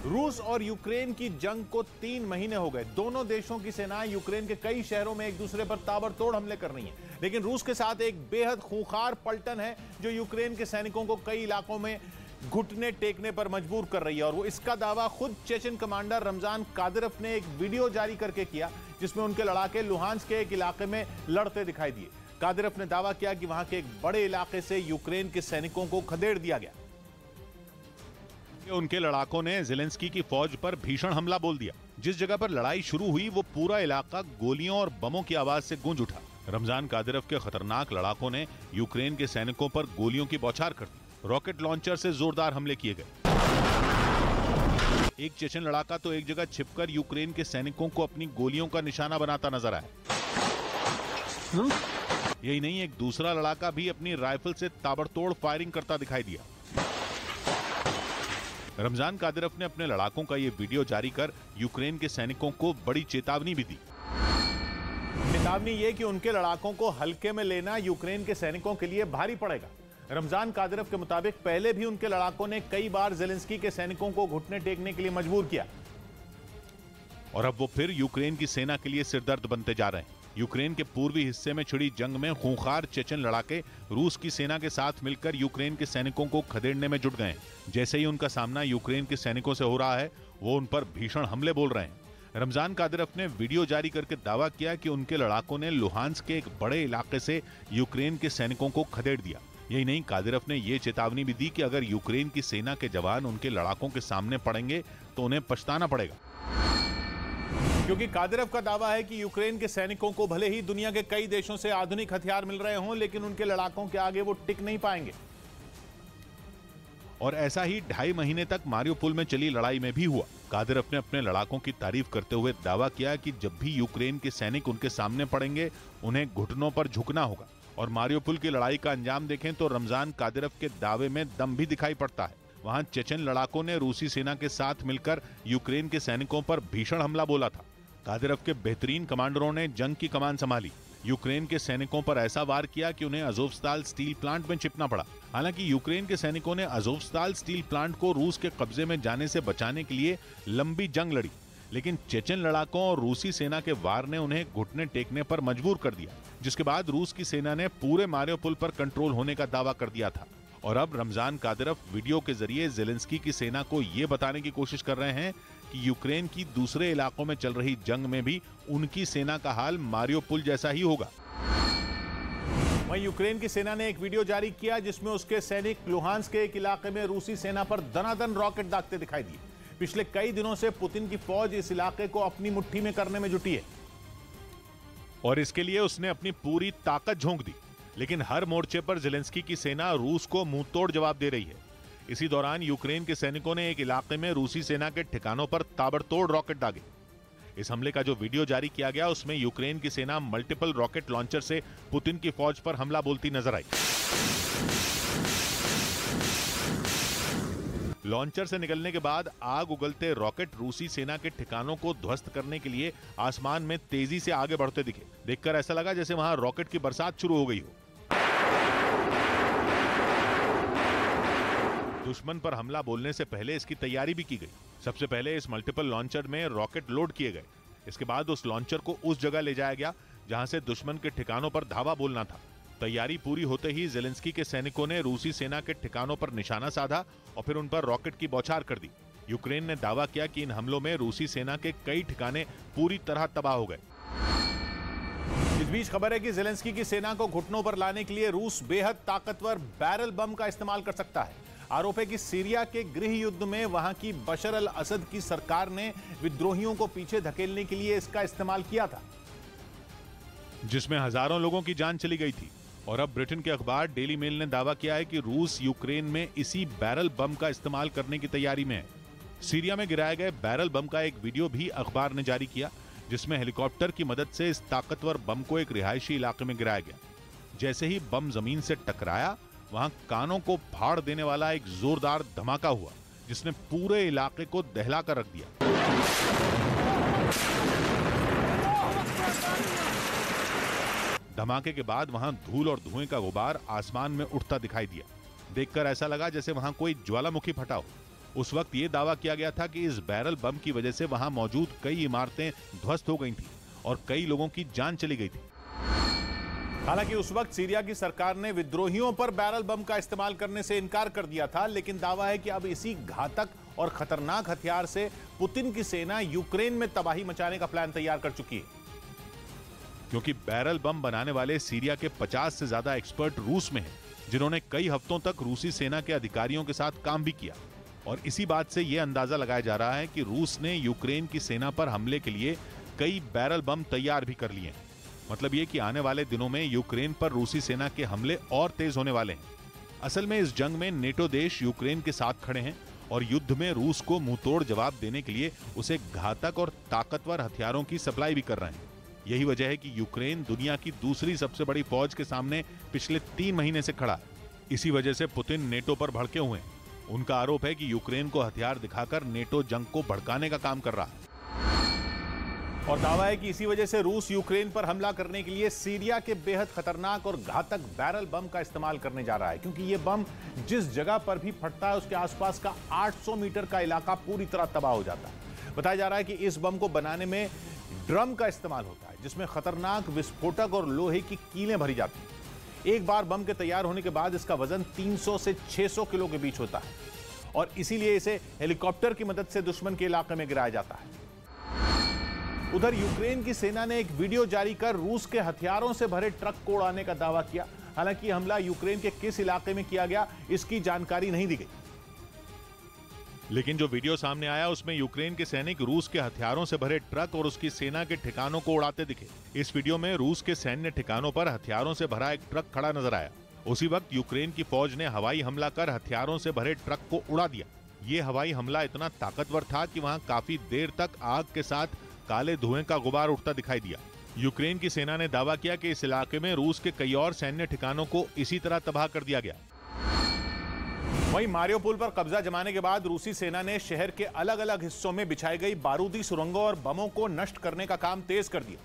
रूस और यूक्रेन की जंग को 3 महीने हो गए। दोनों देशों की सेनाएं यूक्रेन के कई शहरों में एक दूसरे पर ताबड़तोड़ हमले कर रही हैं। लेकिन रूस के साथ एक बेहद खूंखार पलटन है जो यूक्रेन के सैनिकों को कई इलाकों में घुटने टेकने पर मजबूर कर रही है। और वो इसका दावा खुद चेचन कमांडर रमजान कादिरोव ने एक वीडियो जारी करके किया, जिसमें उनके लड़ाके लुहांस्क के एक इलाके में लड़ते दिखाई दिए। कादिरोव ने दावा किया कि वहां के एक बड़े इलाके से यूक्रेन के सैनिकों को खदेड़ दिया गया। उनके लड़ाकों ने ज़ेलेंस्की की फौज पर भीषण हमला बोल दिया। जिस जगह पर लड़ाई शुरू हुई वो पूरा इलाका गोलियों और बमों की आवाज से गूंज उठा। रमजान कादिरोव के खतरनाक लड़ाकों ने यूक्रेन के सैनिकों पर गोलियों की बौछार कर दी। रॉकेट लॉन्चर से जोरदार हमले किए गए। एक चेचन लड़ाका तो एक जगह छिपकर यूक्रेन के सैनिकों को अपनी गोलियों का निशाना बनाता नजर आया। यही नहीं, एक दूसरा लड़ाका भी अपनी राइफल से ताबड़तोड़ फायरिंग करता दिखाई दिया। रमजान कादिरोव ने अपने लड़ाकों का ये वीडियो जारी कर यूक्रेन के सैनिकों को बड़ी चेतावनी भी दी। चेतावनी ये कि उनके लड़ाकों को हल्के में लेना यूक्रेन के सैनिकों के लिए भारी पड़ेगा। रमजान कादिरोव के मुताबिक पहले भी उनके लड़ाकों ने कई बार ज़ेलेंस्की के सैनिकों को घुटने टेकने के लिए मजबूर किया, और अब वो फिर यूक्रेन की सेना के लिए सिरदर्द बनते जा रहे हैं। यूक्रेन के पूर्वी हिस्से में छिड़ी जंग में खूंखार चेचन लड़ाके रूस की सेना के साथ मिलकर यूक्रेन के सैनिकों को खदेड़ने में जुट गए हैं। जैसे ही उनका सामना यूक्रेन के सैनिकों से हो रहा है, वो उन पर भीषण हमले बोल रहे हैं। रमजान कादिरोव ने वीडियो जारी करके दावा किया कि उनके लड़ाकों ने लुहांस्क के एक बड़े इलाके से यूक्रेन के सैनिकों को खदेड़ दिया। यही नहीं, कादिरोव ने यह चेतावनी भी दी कि अगर यूक्रेन की सेना के जवान उनके लड़ाकों के सामने पड़ेंगे तो उन्हें पछताना पड़ेगा। क्योंकि कादिरोव का दावा है कि यूक्रेन के सैनिकों को भले ही दुनिया के कई देशों से आधुनिक हथियार मिल रहे हों, लेकिन उनके लड़ाकों के आगे वो टिक नहीं पाएंगे। और ऐसा ही 2.5 महीने तक मारियोपोल में चली लड़ाई में भी हुआ। कादिरोव ने अपने लड़ाकों की तारीफ करते हुए दावा किया कि जब भी यूक्रेन के सैनिक उनके सामने पड़ेंगे उन्हें घुटनों पर झुकना होगा। और मारियोपोल की लड़ाई का अंजाम देखें तो रमजान कादिरोव के दावे में दम भी दिखाई पड़ता है। वहां चेचन लड़ाकों ने रूसी सेना के साथ मिलकर यूक्रेन के सैनिकों पर भीषण हमला बोला था। कादिरोव के बेहतरीन कमांडरों ने जंग की कमान संभाली। यूक्रेन के सैनिकों पर ऐसा वार किया कि उन्हें अज़ोवस्ताल स्टील प्लांट में छिपना पड़ा। हालांकि यूक्रेन के सैनिकों ने अज़ोवस्ताल स्टील प्लांट को रूस के कब्जे में जाने से बचाने के लिए लंबी जंग लड़ी, लेकिन चेचन लड़ाकों और रूसी सेना के वार ने उन्हें घुटने टेकने पर मजबूर कर दिया, जिसके बाद रूस की सेना ने पूरे मारियोपोल पर कंट्रोल होने का दावा कर दिया था। और अब रमजान कादिरोव वीडियो के जरिए ज़ेलेंस्की की सेना को यह बताने की कोशिश कर रहे हैं कि यूक्रेन की दूसरे इलाकों में चल रही जंग में भी उनकी सेना का हाल मारियोपोल जैसा ही होगा। वहीं यूक्रेन की सेना ने एक वीडियो जारी किया जिसमें उसके सैनिक लुहांस्क के एक इलाके में रूसी सेना पर दनादन रॉकेट दागते दिखाई दिए। पिछले कई दिनों से पुतिन की फौज इस इलाके को अपनी मुट्ठी में करने में जुटी है और इसके लिए उसने अपनी पूरी ताकत झोंक दी। लेकिन हर मोर्चे पर ज़ेलेंस्की की सेना रूस को मुंहतोड़ जवाब दे रही है। इसी दौरान यूक्रेन के सैनिकों ने एक इलाके में रूसी सेना के ठिकानों पर ताबड़तोड़ रॉकेट दागे। इस हमले का जो वीडियो जारी किया गया उसमें यूक्रेन की सेना मल्टीपल रॉकेट लॉन्चर से पुतिन की फौज पर हमला बोलती नजर आई। लॉन्चर से निकलने के बाद आग उगलते रॉकेट रूसी सेना के ठिकानों को ध्वस्त करने के लिए आसमान में तेजी से आगे बढ़ते दिखे। देखकर ऐसा लगा जैसे वहां रॉकेट की बरसात शुरू हो गई हो। दुश्मन पर हमला बोलने से पहले इसकी तैयारी भी की गई। सबसे पहले इस मल्टीपल लॉन्चर में रॉकेट लोड किए गए। इसके बाद उस लॉन्चर को उस जगह ले जाया गया जहां से दुश्मन के ठिकानों पर धावा बोलना था। तैयारी पूरी होते ही ज़ेलेंस्की के सैनिकों ने रूसी सेना के ठिकानों पर निशाना साधा और फिर उन पर रॉकेट की बौछार कर दी। यूक्रेन ने दावा किया कि इन हमलों में रूसी सेना के कई ठिकाने पूरी तरह तबाह हो गए। इस बीच खबर है कि ज़ेलेंस्की की सेना को घुटनों पर लाने के लिए रूस बेहद ताकतवर बैरल बम का इस्तेमाल कर सकता है। आरोप है कि सीरिया के गृह युद्ध में वहां की बशर अल असद की सरकार ने विद्रोहियों को पीछे धकेलने के लिए इसका इस्तेमाल किया था, जिसमें हजारों लोगों की जान चली गई थी। और अब ब्रिटेन के अखबार डेली मेल ने दावा किया है कि रूस यूक्रेन में इसी बैरल बम का इस्तेमाल करने की तैयारी में है। सीरिया में गिराए गए बैरल बम का एक वीडियो भी अखबार ने जारी किया, जिसमें हेलीकॉप्टर की मदद से इस ताकतवर बम को एक रिहायशी इलाके में गिराया गया। जैसे ही बम जमीन से टकराया, वहां कानों को फाड़ देने वाला एक जोरदार धमाका हुआ, जिसने पूरे इलाके को दहला कर रख दिया। धमाके के बाद वहां धूल और धुएं का गुबार आसमान में उठता दिखाई दिया। देखकर ऐसा लगा जैसे वहां कोई ज्वालामुखी फटा हो। उस वक्त ये दावा किया गया था कि इस बैरल बम की वजह से वहां मौजूद कई इमारतें ध्वस्त हो गई थी और कई लोगों की जान चली गई थी। हालांकि उस वक्त सीरिया की सरकार ने विद्रोहियों पर बैरल बम का इस्तेमाल करने से इनकार कर दिया था, लेकिन दावा है कि अब इसी घातक और खतरनाक हथियार से पुतिन की सेना यूक्रेन में तबाही मचाने का प्लान तैयार कर चुकी है। क्योंकि बैरल बम बनाने वाले सीरिया के 50 से ज्यादा एक्सपर्ट रूस में हैं, जिन्होंने कई हफ्तों तक रूसी सेना के अधिकारियों के साथ काम भी किया। और इसी बात से यह अंदाजा लगाया जा रहा है कि रूस ने यूक्रेन की सेना पर हमले के लिए कई बैरल बम तैयार भी कर लिए हैं। मतलब ये कि आने वाले दिनों में यूक्रेन पर रूसी सेना के हमले और तेज होने वाले हैं। असल में इस जंग में नेटो देश यूक्रेन के साथ खड़े हैं और युद्ध में रूस को मुंहतोड़ जवाब देने के लिए उसे घातक और ताकतवर हथियारों की सप्लाई भी कर रहे हैं। यही वजह है कि यूक्रेन दुनिया की दूसरी सबसे बड़ी फौज के सामने पिछले 3 महीने से खड़ा है। इसी वजह से पुतिन नेटो पर भड़के हुए हैं। उनका आरोप है कि यूक्रेन को हथियार दिखाकर नेटो जंग को भड़काने का काम कर रहा है। और दावा है कि इसी वजह से रूस यूक्रेन पर हमला करने के लिए सीरिया के बेहद खतरनाक और घातक बैरल बम का इस्तेमाल करने जा रहा है, क्योंकि यह बम जिस जगह पर भी फटता है उसके आसपास का 800 मीटर का इलाका पूरी तरह तबाह हो जाता है। बताया जा रहा है कि इस बम को बनाने में ड्रम का इस्तेमाल होता है, जिसमें खतरनाक विस्फोटक और लोहे की कीलें भरी जाती हैं। एक बार बम के तैयार होने के बाद इसका वजन 300 से 600 किलो के बीच होता है और इसीलिए इसे हेलीकॉप्टर की मदद से दुश्मन के इलाके में गिराया जाता है। उधर यूक्रेन की सेना ने एक वीडियो जारी कर रूस के हथियारों से भरे ट्रक को उड़ाने का दावा किया। हालांकि हमला यूक्रेन के किस इलाके में किया गया, इसकी जानकारी नहीं दी गई। लेकिन जो वीडियो सामने आया उसमें यूक्रेन के सैनिक रूस के हथियारों से भरे ट्रक और उसकी सेना के ठिकानों को उड़ाते दिखे। इस वीडियो में रूस के सैन्य ठिकानों पर हथियारों से भरा एक ट्रक खड़ा नजर आया। उसी वक्त यूक्रेन की फौज ने हवाई हमला कर हथियारों से भरे ट्रक को उड़ा दिया। ये हवाई हमला इतना ताकतवर था कि वहां काफी देर तक आग के साथ काले धुएं का गुबार उठता दिखाई दिया। यूक्रेन की सेना ने दावा किया कि इस इलाके में रूस के कई और सैन्य ठिकानों को इसी तरह तबाह कर दिया गया। वहीं मारियोपोल पर कब्जा जमाने के बाद रूसी सेना ने शहर के अलग अलग हिस्सों में बिछाई गई बारूदी सुरंगों और बमों को नष्ट करने का काम तेज कर दिया।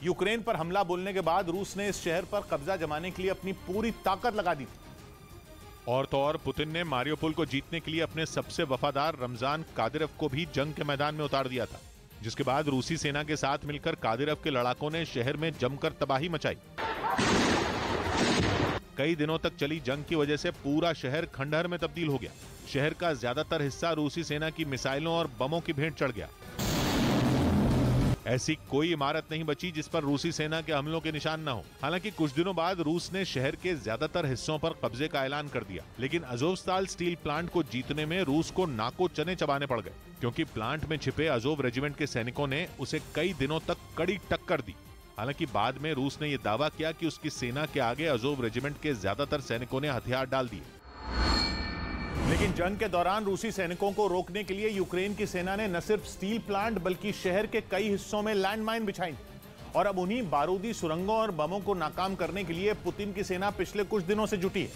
यूक्रेन पर हमला बोलने के बाद रूस ने इस शहर पर कब्जा जमाने के लिए अपनी पूरी ताकत लगा दी थी। और तो और पुतिन ने मारियोपोल को जीतने के लिए अपने सबसे वफादार रमजान कादिरोव को भी जंग के मैदान में उतार दिया था, जिसके बाद रूसी सेना के साथ मिलकर कादिरोव के लड़ाकों ने शहर में जमकर तबाही मचाई। कई दिनों तक चली जंग की वजह से पूरा शहर खंडहर में तब्दील हो गया। शहर का ज्यादातर हिस्सा रूसी सेना की मिसाइलों और बमों की भेंट चढ़ गया। ऐसी कोई इमारत नहीं बची जिस पर रूसी सेना के हमलों के निशान न हो। हालांकि कुछ दिनों बाद रूस ने शहर के ज्यादातर हिस्सों पर कब्जे का ऐलान कर दिया, लेकिन अजोवस्ताल स्टील प्लांट को जीतने में रूस को नाको चने चबाने पड़ गए, क्योंकि प्लांट में छिपे अजोव रेजिमेंट के सैनिकों ने उसे कई दिनों तक कड़ी टक्कर दी। हालांकि बाद में रूस ने यह दावा किया कि उसकी सेना के आगे अजोव रेजिमेंट के ज्यादातर सैनिकों ने हथियार डाल दिए। लेकिन जंग के दौरान रूसी सैनिकों को रोकने के लिए यूक्रेन की सेना ने न सिर्फ स्टील प्लांट बल्कि शहर के कई हिस्सों में लैंडमाइन बिछाई और अब उन्हीं बारूदी सुरंगों और बमों को नाकाम करने के लिए पुतिन की सेना पिछले कुछ दिनों से जुटी है।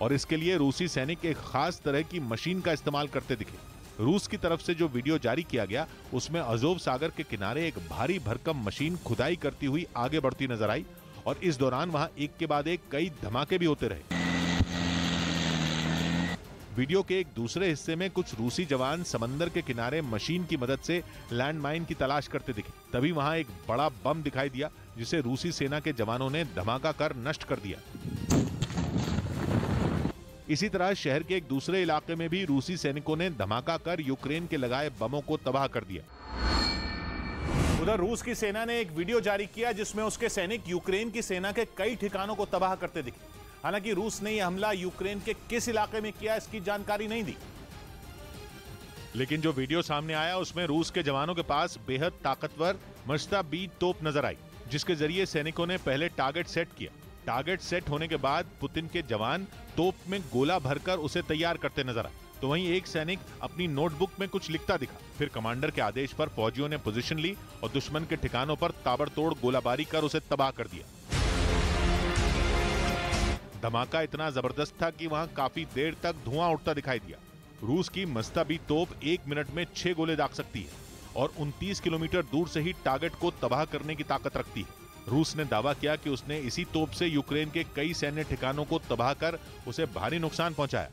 और इसके लिए रूसी सैनिक एक खास तरह की मशीन का इस्तेमाल करते दिखे। रूस की तरफ से जो वीडियो जारी किया गया उसमें अजोव सागर के किनारे एक भारी भरकम मशीन खुदाई करती हुई आगे बढ़ती नजर आई और इस दौरान वहां एक के बाद एक कई धमाके भी होते रहे। वीडियो के एक दूसरे हिस्से में कुछ रूसी जवान समंदर के किनारे मशीन की मदद से लैंडमाइन की तलाश करते दिखे। तभी वहां एक बड़ा बम दिखाई दिया जिसे रूसी सेना के जवानों ने धमाका कर नष्ट कर दिया। इसी तरह शहर के एक दूसरे इलाके में भी रूसी सैनिकों ने धमाका कर यूक्रेन के लगाए बमों को तबाह कर दिया। उधर रूस की सेना ने एक वीडियो जारी किया जिसमें उसके सैनिक यूक्रेन की सेना के कई ठिकानों को तबाह करते दिखे। हालांकि रूस ने यह हमला यूक्रेन के किस इलाके में किया इसकी जानकारी नहीं दी। लेकिन जो वीडियो सामने आया उसमें रूस के जवानों के पास बेहद ताकतवर मर्स्ता बी तोप नजर आई, जिसके जरिए सैनिकों ने पहले टारगेट सेट किया। टारगेट सेट होने के बाद पुतिन के जवान तोप में गोला भरकर उसे तैयार करते नजर आए, तो वहीं एक सैनिक अपनी नोटबुक में कुछ लिखता दिखा। फिर कमांडर के आदेश पर फौजियों ने पोजीशन ली और दुश्मन के ठिकानों पर ताबड़तोड़ गोलाबारी कर उसे तबाह कर दिया। धमाका इतना जबरदस्त था कि वहां काफी देर तक धुआं उठता दिखाई दिया। रूस की मस्ताबी तोप 1 मिनट में 6 गोले दाग सकती है और 29 किलोमीटर दूर से ही टारगेट को तबाह करने की ताकत रखती है। रूस ने दावा किया कि उसने इसी तोप से यूक्रेन के कई सैन्य ठिकानों को तबाह कर उसे भारी नुकसान पहुंचाया।